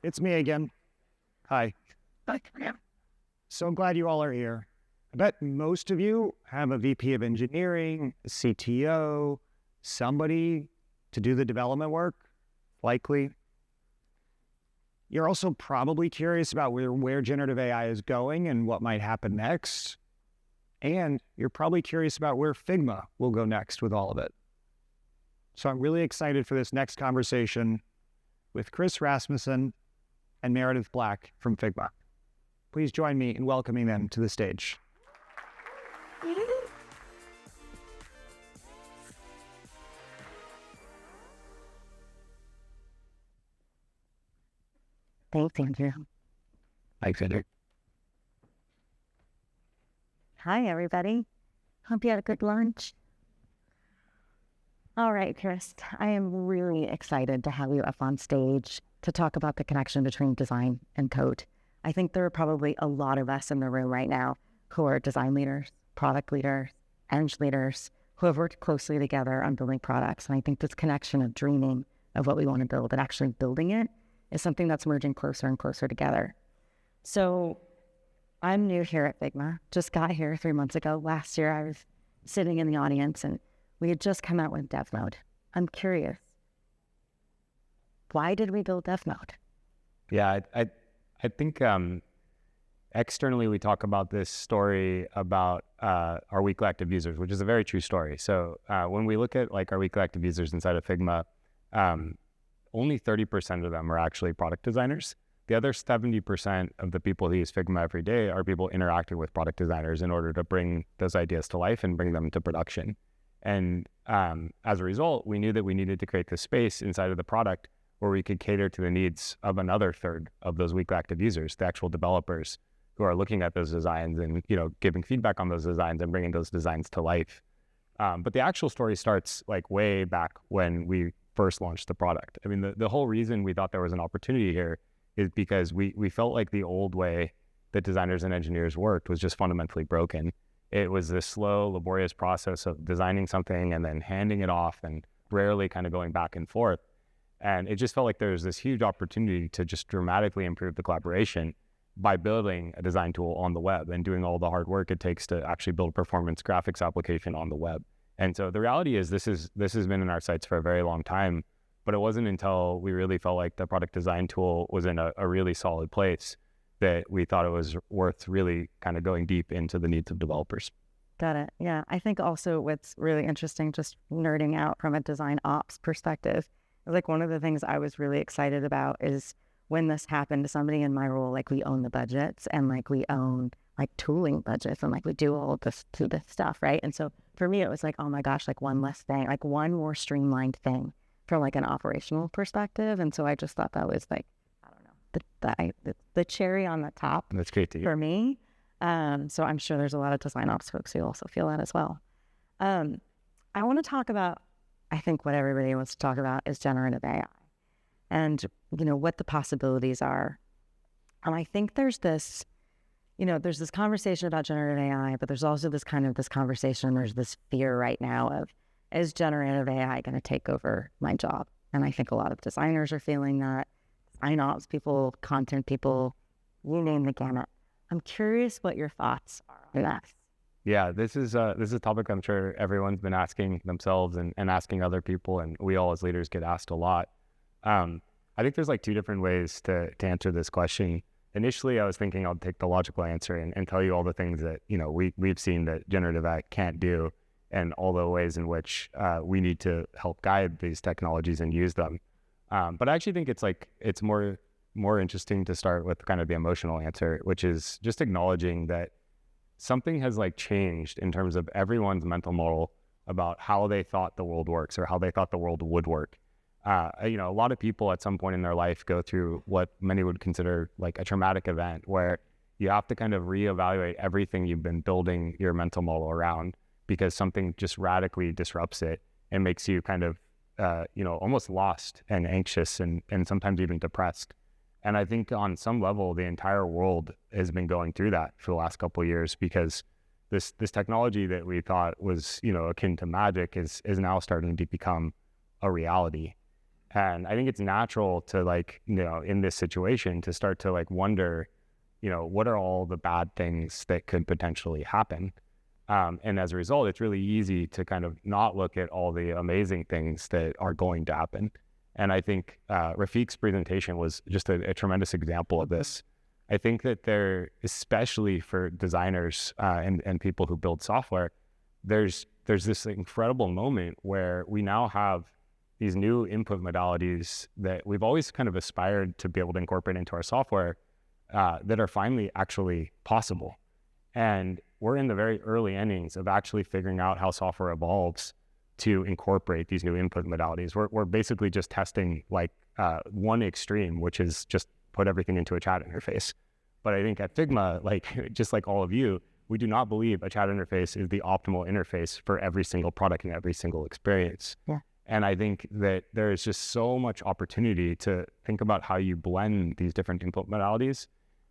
It's me again. Hi. So glad you all are here. I bet most of you have a VP of engineering, a CTO, somebody to do the development work, likely. You're also probably curious about where generative AI is going and what might happen next. And you're probably curious about where Figma will go next with all of it. So I'm really excited for this next conversation with Kris Rasmussen and Meredith Black from Figma. Please join me in welcoming them to the stage. Thanks, Andrew. Thanks, Andrew. Hi, everybody. Hope you had a good lunch. All right, Kris, I am really excited to have you up on stage to talk about the connection between design and code. I think there are probably a lot of us in the room right now who are design leaders, product leaders, eng leaders, who have worked closely together on building products. And I think this connection of dreaming of what we want to build and actually building it is something that's merging closer and closer together. So I'm new here at Figma, just got here 3 months ago. Last year, I was sitting in the audience and we had just come out with Dev Mode. I'm curious, why did we build Dev Mode? Yeah, I think externally we talk about this story about our weekly active users, which is a very true story. So when we look at like our weekly active users inside of Figma, only 30% of them are actually product designers. The other 70% of the people who use Figma every day are people interacting with product designers in order to bring those ideas to life and bring them to production. And as a result, we knew that we needed to create this space inside of the product where we could cater to the needs of another third of those weekly active users, the actual developers who are looking at those designs and, you know, giving feedback on those designs and bringing those designs to life. But the actual story starts like way back when we first launched the product. I mean, the whole reason we thought there was an opportunity here is because we felt like the old way that designers and engineers worked was just fundamentally broken. It was this slow, laborious process of designing something and then handing it off and rarely kind of going back and forth. And it just felt like there was this huge opportunity to just dramatically improve the collaboration by building a design tool on the web and doing all the hard work it takes to actually build a performance graphics application on the web. And so the reality is this has been in our sights for a very long time, but it wasn't until we really felt like the product design tool was in a really solid place that we thought it was worth really kind of going deep into the needs of developers. Got it. Yeah. I think also what's really interesting, just nerding out from a design ops perspective, like one of the things I was really excited about is when this happened to somebody in my role, like we own the budgets and like we own like tooling budgets and like we do all this stuff, right? And so for me, it was like, oh my gosh, like one less thing, like one more streamlined thing from like an operational perspective. And so I just thought that was like, I don't know, the cherry on the top. That's great to hear. For me. So I'm sure there's a lot of design ops folks who also feel that as well. I want to talk about, I think what everybody wants to talk about is generative AI and, you know, what the possibilities are. And I think there's this, you know, there's this conversation about generative AI, but there's also this conversation, there's this fear right now of, is generative AI going to take over my job? And I think a lot of designers are feeling that, design ops people, content people, you name the gamut. I'm curious what your thoughts are on that. Yeah, this is a topic I'm sure everyone's been asking themselves and asking other people, and we all as leaders get asked a lot. I think there's like two different ways to answer this question. Initially, I was thinking I'll take the logical answer and tell you all the things that, you know, we've seen that generative AI can't do and all the ways in which we need to help guide these technologies and use them. But I actually think it's more interesting to start with kind of the emotional answer, which is just acknowledging that something has like changed in terms of everyone's mental model about how they thought the world works or how they thought the world would work. You know, a lot of people at some point in their life go through what many would consider like a traumatic event where you have to kind of reevaluate everything you've been building your mental model around because something just radically disrupts it and makes you kind of, you know, almost lost and anxious and sometimes even depressed. And I think on some level, the entire world has been going through that for the last couple of years because this technology that we thought was, you know, akin to magic is now starting to become a reality. And I think it's natural to like, in this situation to start to like wonder, what are all the bad things that could potentially happen? And as a result, it's really easy to kind of not look at all the amazing things that are going to happen. And I think Rafiq's presentation was just a tremendous example of this. I think that there, especially for designers and people who build software, there's this incredible moment where we now have these new input modalities that we've always kind of aspired to be able to incorporate into our software that are finally actually possible. And we're in the very early innings of actually figuring out how software evolves to incorporate these new input modalities. We're basically just testing like one extreme, which is just put everything into a chat interface. But I think at Figma, like just like all of you, we do not believe a chat interface is the optimal interface for every single product and every single experience. Yeah. And I think that there is just so much opportunity to think about how you blend these different input modalities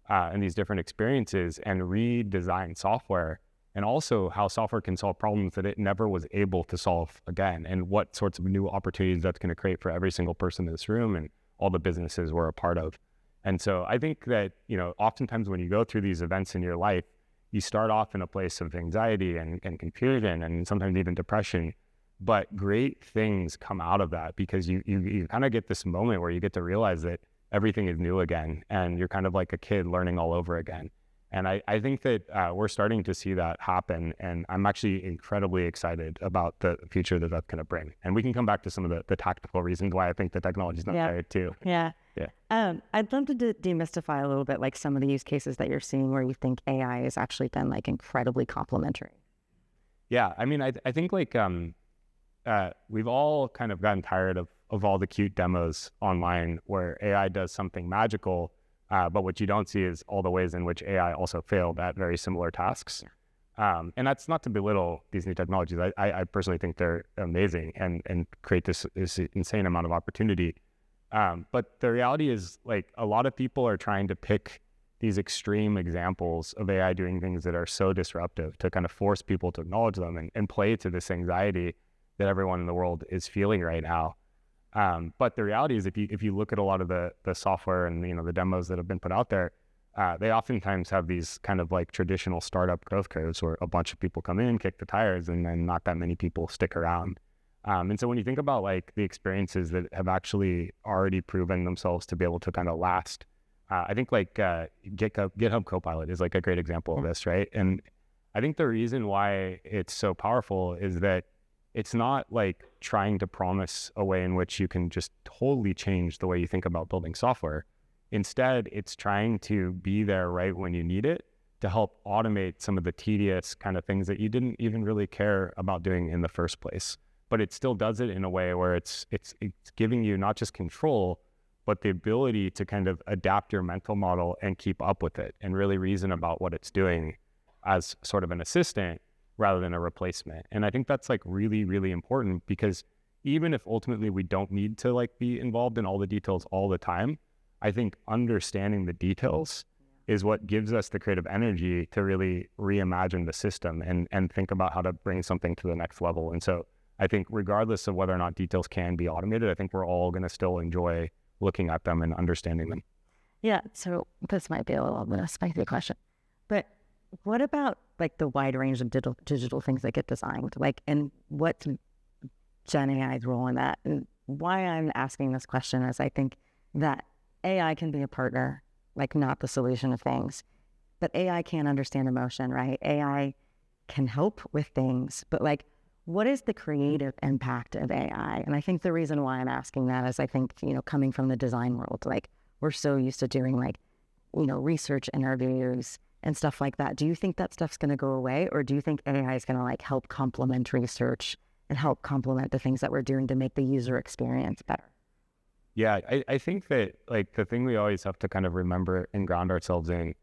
and these different experiences and redesign software, and also how software can solve problems that it never was able to solve again, and what sorts of new opportunities that's going to create for every single person in this room and all the businesses we're a part of. And so I think that, oftentimes when you go through these events in your life, you start off in a place of anxiety and confusion and sometimes even depression. But great things come out of that because you kind of get this moment where you get to realize that everything is new again and you're kind of like a kid learning all over again. And I think that we're starting to see that happen, and I'm actually incredibly excited about the future that that's going to bring. And we can come back to some of the tactical reasons why I think the technology is not there too. Yeah. Yeah. I'd love to demystify a little bit like some of the use cases that you're seeing where you think AI has actually been like incredibly complementary. Yeah, I mean, I think like we've all kind of gotten tired of all the cute demos online where AI does something magical. But what you don't see is all the ways in which AI also failed at very similar tasks. And that's not to belittle these new technologies. I personally think they're amazing and create this insane amount of opportunity. But the reality is, like, a lot of people are trying to pick these extreme examples of AI doing things that are so disruptive to kind of force people to acknowledge them and play to this anxiety that everyone in the world is feeling right now. But the reality is, if you look at a lot of the software and the demos that have been put out there, they oftentimes have these kind of like traditional startup growth curves where a bunch of people come in, kick the tires, and then not that many people stick around. And so when you think about like the experiences that have actually already proven themselves to be able to kind of last, I think like GitHub Copilot is like a great example of this, right? And I think the reason why it's so powerful is that it's not like trying to promise a way in which you can just totally change the way you think about building software. Instead, it's trying to be there right when you need it to help automate some of the tedious kind of things that you didn't even really care about doing in the first place. But it still does it in a way where it's giving you not just control, but the ability to kind of adapt your mental model and keep up with it and really reason about what it's doing as sort of an assistant rather than a replacement. And I think that's like really, really important, because even if ultimately we don't need to like be involved in all the details all the time, I think understanding the details is what gives us the creative energy to really reimagine the system and think about how to bring something to the next level. And so I think regardless of whether or not details can be automated, I think we're all going to still enjoy looking at them and understanding them. Yeah. So this might be a little bit of a spicy question, but what about like the wide range of digital things that get designed? Like, and what's Gen AI's role in that? And why I'm asking this question is I think that AI can be a partner, like not the solution of things, but AI can't understand emotion, right? AI can help with things, but like, what is the creative impact of AI? And I think the reason why I'm asking that is I think, coming from the design world, like we're so used to doing like, research interviews and stuff like that. Do you think that stuff's going to go away, or do you think AI is going to like help complement research and help complement the things that we're doing to make the user experience better? Yeah, I think that like the thing we always have to kind of remember and ground ourselves in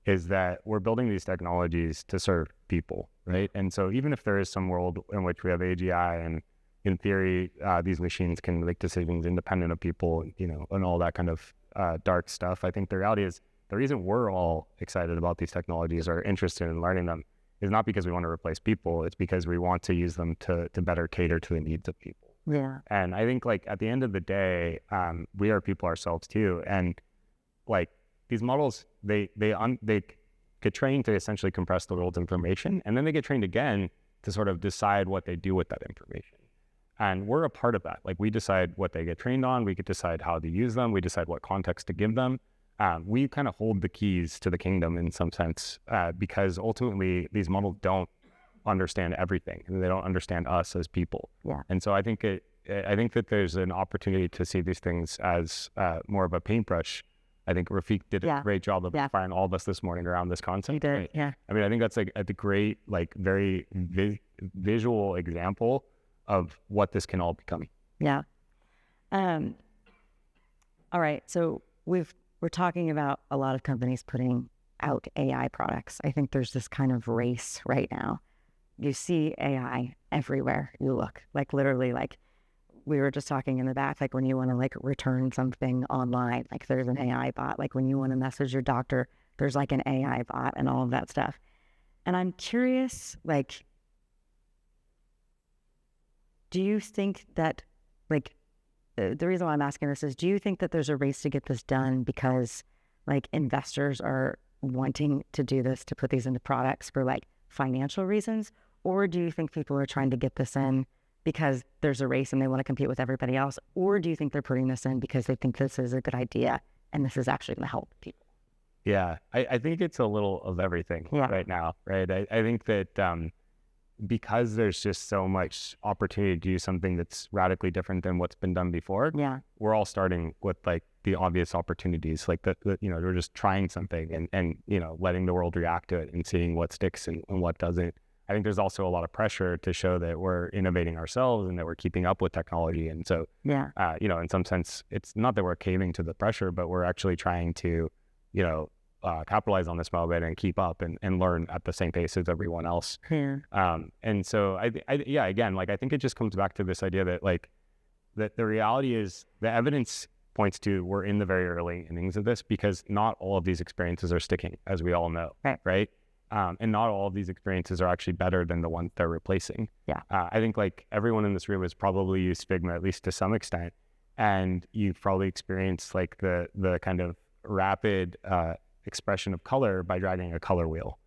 is that we're building these technologies to serve people, right? And so even if there is some world in which we have AGI and in theory, these machines can make decisions independent of people, and all that kind of dark stuff, I think the reality is the reason we're all excited about these technologies or interested in learning them is not because we want to replace people. It's because we want to use them to better cater to the needs of people. Yeah. And I think like at the end of the day, we are people ourselves too. And like these models, they get trained to essentially compress the world's information, and then they get trained again to sort of decide what they do with that information. And we're a part of that. Like we decide what they get trained on, we could decide how to use them, we decide what context to give them. We kind of hold the keys to the kingdom in some sense, because ultimately these models don't understand everything, and they don't understand us as people. Yeah. And so I think that there's an opportunity to see these things as more of a paintbrush. I think Rafiq did a great job of inspiring all of us this morning around this concept. He did, right? yeah. I mean, I think that's like a great, like very visual example of what this can all become. Yeah. All right. So we're talking about a lot of companies putting out AI products. I think there's this kind of race right now. You see AI everywhere you look, like literally, like we were just talking in the back, like when you want to like return something online, like there's an AI bot. Like when you want to message your doctor, there's like an AI bot and all of that stuff. And I'm curious, like, do you think that, like, the reason why I'm asking this is, do you think that there's a race to get this done because like investors are wanting to do this, to put these into products for like financial reasons? Or do you think people are trying to get this in because there's a race and they want to compete with everybody else? Or do you think they're putting this in because they think this is a good idea and this is actually going to help people? Yeah, I think it's a little of everything right now, right? I think that because there's just so much opportunity to do something that's radically different than what's been done before, we're all starting with like the obvious opportunities, like that we're just trying something and letting the world react to it and seeing what sticks and what doesn't. I think there's also a lot of pressure to show that we're innovating ourselves and that we're keeping up with technology. And so, in some sense, it's not that we're caving to the pressure, but we're actually trying to, capitalize on this moment and keep up and learn at the same pace as everyone else. And so I think it just comes back to this idea that like, that the reality is the evidence points to we're in the very early innings of this, because not all of these experiences are sticking, as we all know, right? And not all of these experiences are actually better than the ones they're replacing. I think like everyone in this room has probably used Figma, at least to some extent, and you've probably experienced like the kind of rapid expression of color by dragging a color wheel.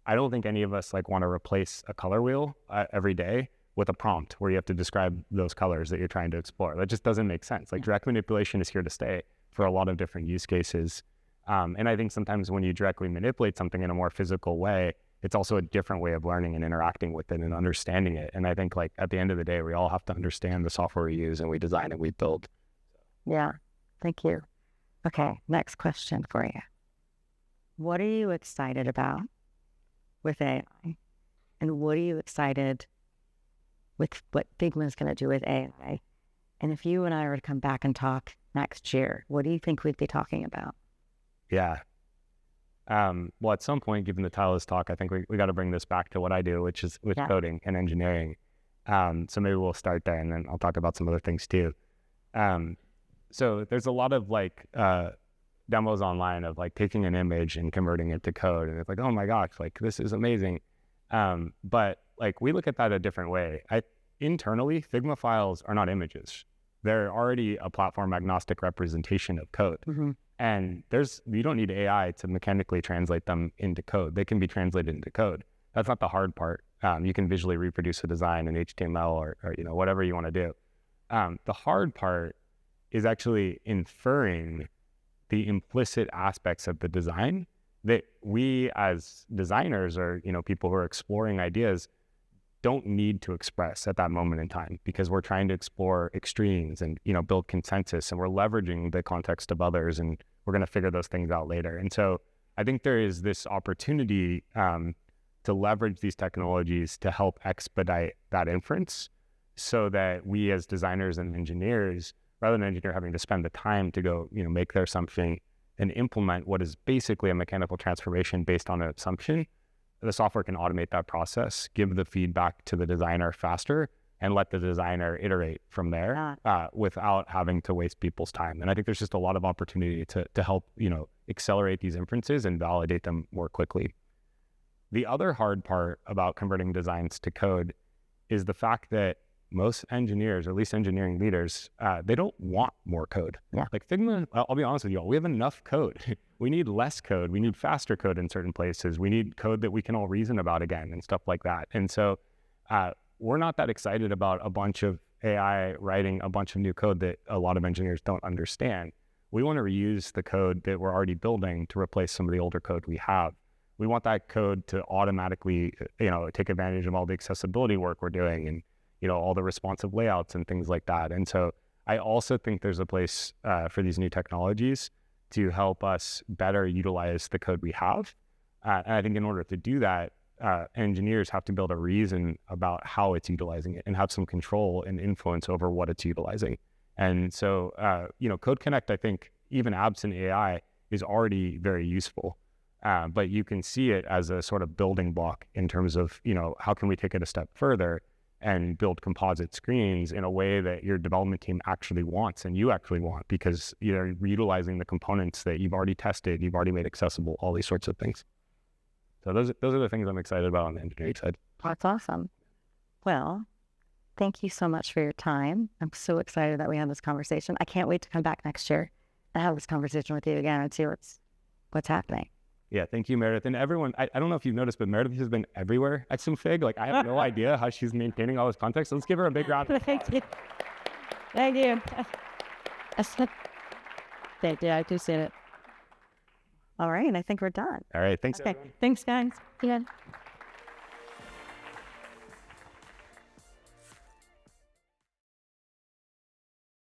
I don't think any of us like want to replace a color wheel every day with a prompt where you have to describe those colors that you're trying to explore. That just doesn't make sense. Like direct manipulation is here to stay for a lot of different use cases. And I think sometimes when you directly manipulate something in a more physical way, it's also a different way of learning and interacting with it and understanding it. And I think like at the end of the day, we all have to understand the software we use and we design and we build. Yeah, thank you. Okay, next question for you. What are you excited about with AI? And what are you excited with what Figma is going to do with AI? And if you and I were to come back and talk next year, what do you think we'd be talking about? Yeah. Well, at some point, given the title of this talk, I think we got to bring this back to what I do, which is with coding and engineering. So maybe we'll start there and then I'll talk about some other things too. So there's a lot of like demos online of like taking an image and converting it to code. And it's like, oh my gosh, like this is amazing. But like we look at that a different way. Internally, Figma files are not images. They're already a platform agnostic representation of code. And you don't need AI to mechanically translate them into code. They can be translated into code. That's not the hard part. You can visually reproduce a design in HTML or whatever you want to do. The hard part is actually inferring the implicit aspects of the design that we as designers or people who are exploring ideas don't need to express at that moment in time, because we're trying to explore extremes and build consensus, and we're leveraging the context of others, and we're going to figure those things out later. And so I think there is this opportunity to leverage these technologies to help expedite that inference, so that we as designers and engineers, rather than an engineer having to spend the time to go make their assumption and implement what is basically a mechanical transformation based on an assumption, the software can automate that process, give the feedback to the designer faster, and let the designer iterate from there without having to waste people's time. And I think there's just a lot of opportunity to help accelerate these inferences and validate them more quickly. The other hard part about converting designs to code is the fact that most engineers, or at least engineering leaders, they don't want more code. Yeah. Like Figma, I'll be honest with you all, we have enough code. We need less code. We need faster code in certain places. We need code that we can all reason about again and stuff like that. And so we're not that excited about a bunch of AI writing a bunch of new code that a lot of engineers don't understand. We want to reuse the code that we're already building to replace some of the older code we have. We want that code to automatically, take advantage of all the accessibility work we're doing and, all the responsive layouts and things like that. And so I also think there's a place for these new technologies to help us better utilize the code we have. And I think in order to do that, engineers have to build a reason about how it's utilizing it and have some control and influence over what it's utilizing. And so, Code Connect, I think, even absent AI, is already very useful. But you can see it as a sort of building block in terms of, how can we take it a step further and build composite screens in a way that your development team actually wants and you actually want, because you're utilizing the components that you've already tested, you've already made accessible, all these sorts of things. So those are the things I'm excited about on the engineering side. That's awesome. Well, thank you so much for your time. I'm so excited that we had this conversation. I can't wait to come back next year and have this conversation with you again and see what's happening. Yeah, thank you, Meredith. And everyone, I don't know if you've noticed, but Meredith has been everywhere at Simfig. Like, I have no idea how she's maintaining all this context. So let's give her a big round of applause. Thank you. Thank you. Thank you. I appreciate it. All right. I think we're done. All right. Thanks, Okay. everyone. Thanks, guys. Yeah.